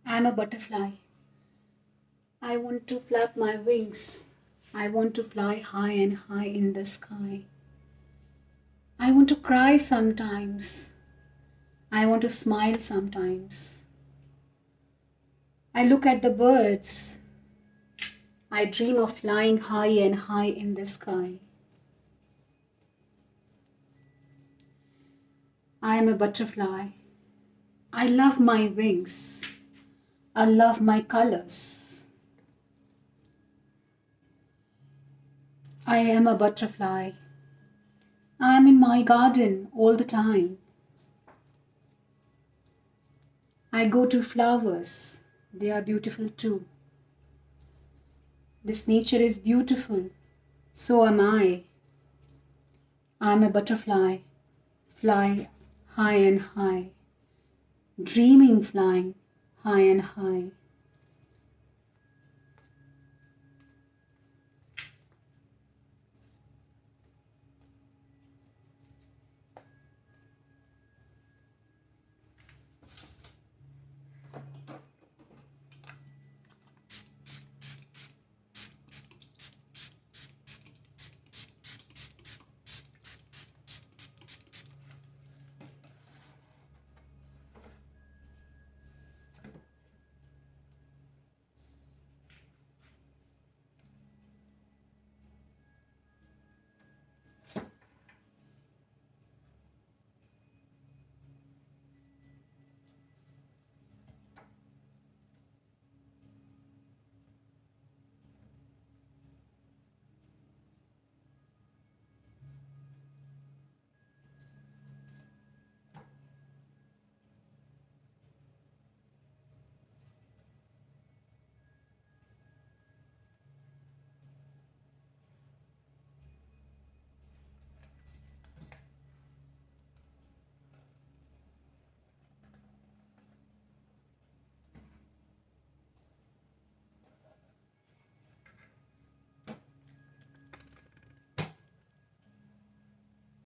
I'm a butterfly. I want to flap my wings. I want to fly high and high in the sky. I want to cry sometimes. I want to smile sometimes. I look at the birds. I dream of flying high and high in the sky. I am a butterfly. I love my wings. I love my colors. I am a butterfly. I am in my garden all the time. I go to flowers. They are beautiful too. This nature is beautiful. So am I. I am a butterfly. Fly high and high. Dreaming flying high and high.